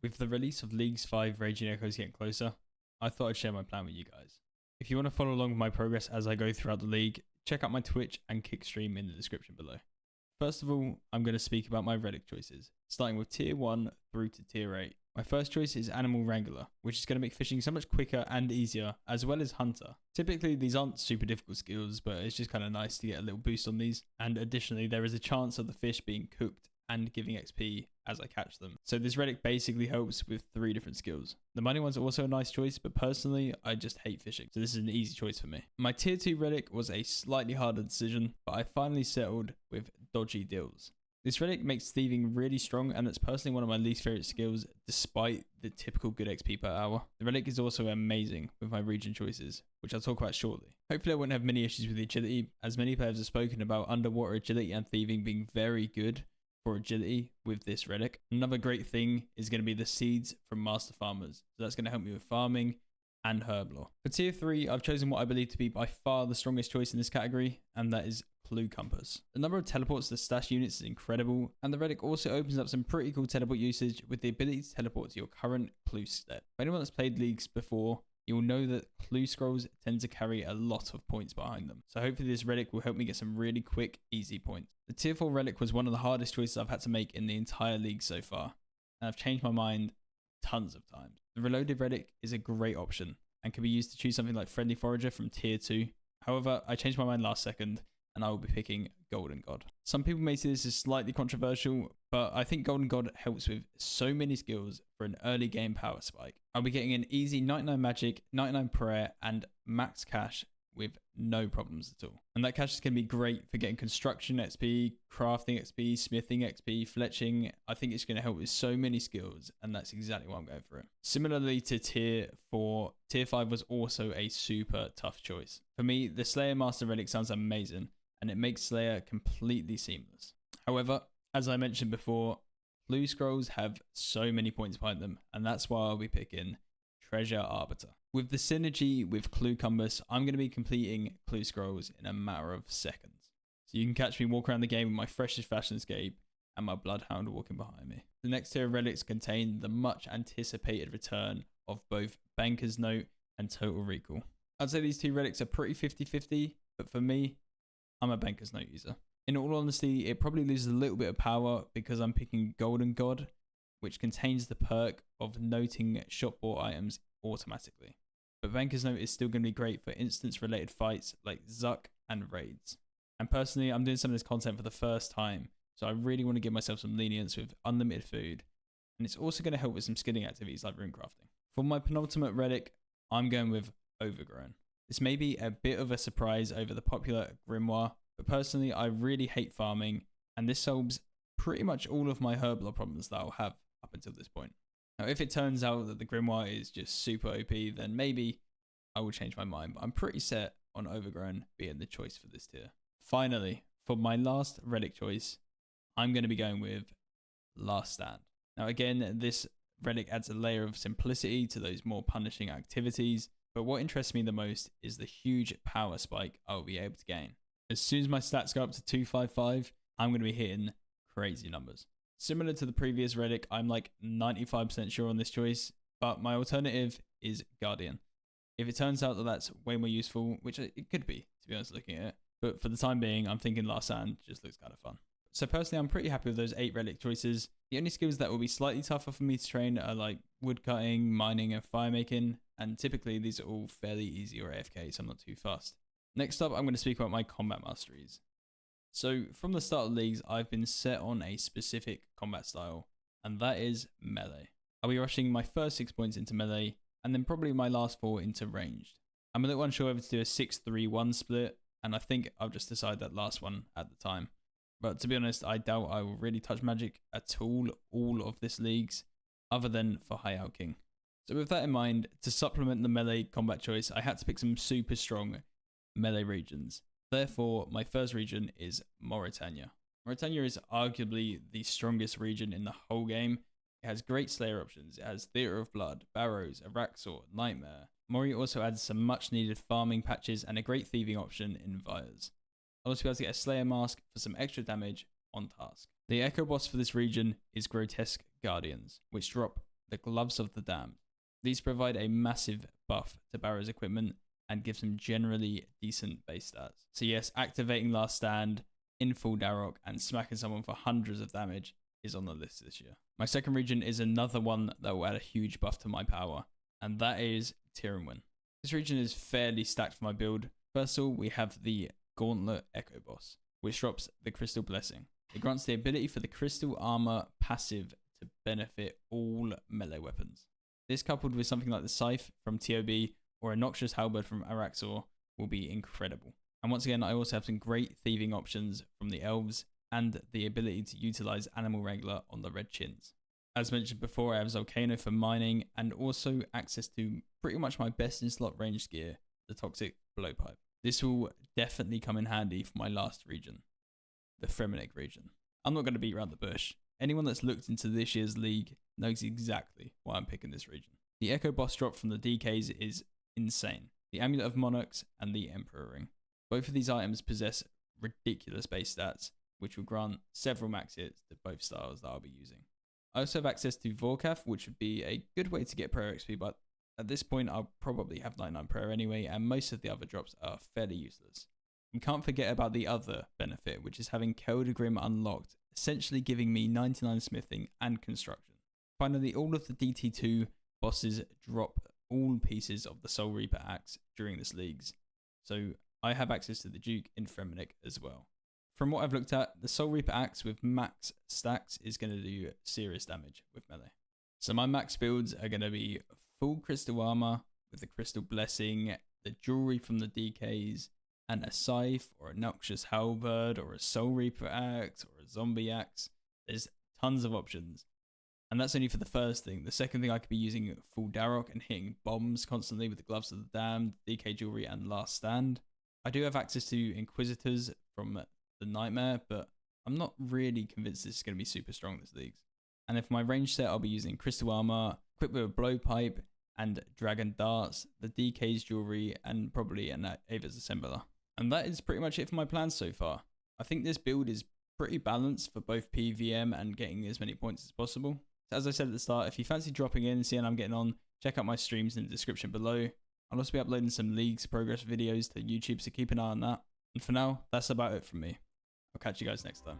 With the release of Leagues 5 Raging Echoes getting closer, I thought I'd share my plan with you guys. If you want to follow along with my progress as I go throughout the league, check out my Twitch and Kick stream in the description below. First of all, I'm going to speak about my relic choices, starting with tier 1 through to tier 8. My first choice is Animal Wrangler, which is going to make fishing so much quicker and easier, as well as Hunter. Typically, these aren't super difficult skills, but it's just kind of nice to get a little boost on these. And additionally, there is a chance of the fish being cooked and giving XP as I catch them. So this relic basically helps with 3 different skills. The money one's also a nice choice, but personally, I just hate fishing, so this is an easy choice for me. My tier 2 relic was a slightly harder decision, but I finally settled with Dodgy Deals. This relic makes thieving really strong, and it's personally one of my least favorite skills despite the typical good XP per hour. The relic is also amazing with my region choices, which I'll talk about shortly. Hopefully I won't have many issues with the agility, as many players have spoken about underwater agility and thieving being very good for agility with this relic. Another great thing is going to be the seeds from Master Farmers, so that's going to help me with farming and herb lore. For tier 3, I've chosen what I believe to be by far the strongest choice in this category, and that is Clue Compass. The number of teleports to stash units is incredible, and the relic also opens up some pretty cool teleport usage with the ability to teleport to your current clue step. For anyone that's played leagues before, you'll know that clue scrolls tend to carry a lot of points behind them. So hopefully this relic will help me get some really quick, easy points. The tier 4 relic was one of the hardest choices I've had to make in the entire league so far, and I've changed my mind tons of times. The reloaded relic is a great option and can be used to choose something like Friendly Forager from tier 2. However, I changed my mind last second and I will be picking Golden God. Some people may see this as slightly controversial, but I think Golden God helps with so many skills for an early game power spike. I'll be getting an easy 99 magic, 99 prayer, and max cash with no problems at all. And that cash is going to be great for getting construction XP, crafting XP, smithing XP, fletching. I think it's going to help with so many skills, and that's exactly why I'm going for it. Similarly to tier 4, tier 5 was also a super tough choice. For me, the Slayer Master Relic sounds amazing, and it makes Slayer completely seamless. However, as I mentioned before, Clue Scrolls have so many points behind them, and that's why I'll be picking Treasure Arbiter. With the synergy with Clue Compass, I'm going to be completing Clue Scrolls in a matter of seconds. So you can catch me walk around the game with my freshest fashionscape and my Bloodhound walking behind me. The next tier of relics contain the much anticipated return of both Banker's Note and Total Recall. I'd say these 2 relics are pretty 50-50, but for me, I'm a Banker's Note user. In all honesty, it probably loses a little bit of power because I'm picking Golden God, which contains the perk of noting shop bought items automatically. But Banker's Note is still going to be great for instance related fights like Zuck and raids. And personally, I'm doing some of this content for the first time, so I really want to give myself some lenience with unlimited food, and it's also going to help with some skilling activities like runecrafting. For my penultimate relic, I'm going with Overgrown. This may be a bit of a surprise over the popular Grimoire, but personally I really hate farming, and this solves pretty much all of my herb lore problems that I'll have up until this point. Now, if it turns out that the Grimoire is just super OP, then maybe I will change my mind, but I'm pretty set on Overgrown being the choice for this tier. Finally, for my last relic choice, I'm going to be going with Last Stand. Now again, this relic adds a layer of simplicity to those more punishing activities, but what interests me the most is the huge power spike I'll be able to gain. As soon as my stats go up to 255, I'm going to be hitting crazy numbers. Similar to the previous relic, I'm like 95% sure on this choice, but my alternative is Guardian. If it turns out that that's way more useful, which it could be, to be honest looking at it, but for the time being, I'm thinking Last Stand just looks kind of fun. So personally, I'm pretty happy with those 8 relic choices. The only skills that will be slightly tougher for me to train are like woodcutting, mining, and firemaking, and typically these are all fairly easy or AFK, so I'm not too fussed. Next up, I'm going to speak about my combat masteries. So from the start of leagues, I've been set on a specific combat style, and that is melee. I'll be rushing my first 6 points into melee, and then probably my last 4 into ranged. I'm a little unsure whether to do a 6-3-1 split, and I think I'll just decide that last one at the time. But to be honest, I doubt I will really touch magic at all of this leagues, other than for High Out King. So with that in mind, to supplement the melee combat choice, I had to pick some super strong melee regions. Therefore, my first region is Mauritania. Mauritania is arguably the strongest region in the whole game. It has great Slayer options. It has Theatre of Blood, Barrows, Araxor, Nightmare. Mori also adds some much needed farming patches and a great thieving option in Vires. I'll also be able to get a Slayer mask for some extra damage on task. The echo boss for this region is Grotesque Guardians, which drop the Gloves of the Damned. These provide a massive buff to Barrow's equipment and give some generally decent base stats. So yes, activating Last Stand in full Darrock and smacking someone for hundreds of damage is on the list this year. My second region is another one that will add a huge buff to my power, and that is Tyrannwyn. This region is fairly stacked for my build. First of all, we have the Gauntlet Echo Boss, which drops the Crystal Blessing. It grants the ability for the Crystal Armor passive to benefit all melee weapons. This, coupled with something like the Scythe from TOB or a Noxious Halberd from Araxor, will be incredible. And once again, I also have some great thieving options from the Elves and the ability to utilize Animal Wrangler on the Red Chins. As mentioned before, I have Volcano for mining and also access to pretty much my best in slot ranged gear, the Toxic Blowpipe. This will definitely come in handy for my last region, the Fremennik region. I'm not going to beat around the bush. Anyone that's looked into this year's league knows exactly why I'm picking this region. The Echo Boss drop from the DKs is insane. The Amulet of Monarchs and the Emperor Ring. Both of these items possess ridiculous base stats, which will grant several max hits to both styles that I'll be using. I also have access to Vorkath, which would be a good way to get prayer XP, but at this point I'll probably have 99 prayer anyway, and most of the other drops are fairly useless. We can't forget about the other benefit, which is having Keldagrim unlocked, essentially giving me 99 smithing and construction. Finally, all of the DT2 bosses drop all pieces of the Soul Reaper axe during this leagues, so I have access to the Duke in Fremennik as well. From what I've looked at, the Soul Reaper axe with max stacks is going to do serious damage with melee. So my max builds are going to be full crystal armor with the Crystal Blessing, the jewelry from the DKs, and a Scythe or a Noxious Halberd or a Soul Reaper axe or a Zombie axe. There's tons of options. And that's only for the first thing. The second thing, I could be using full Darrock and hitting bombs constantly with the Gloves of the Damned, DK jewelry, and Last Stand. I do have access to Inquisitors from the Nightmare, but I'm not really convinced this is going to be super strong this league. And then for my range set, I'll be using Crystal Armor, equipped with a Blowpipe and Dragon Darts, the DK's jewelry, and probably an Ava's Assembler. And that is pretty much it for my plans so far. I think this build is pretty balanced for both PVM and getting as many points as possible. So as I said at the start, if you fancy dropping in and seeing how I'm getting on, check out my streams in the description below. I'll also be uploading some leagues progress videos to YouTube, so keep an eye on that. And for now, that's about it from me. I'll catch you guys next time.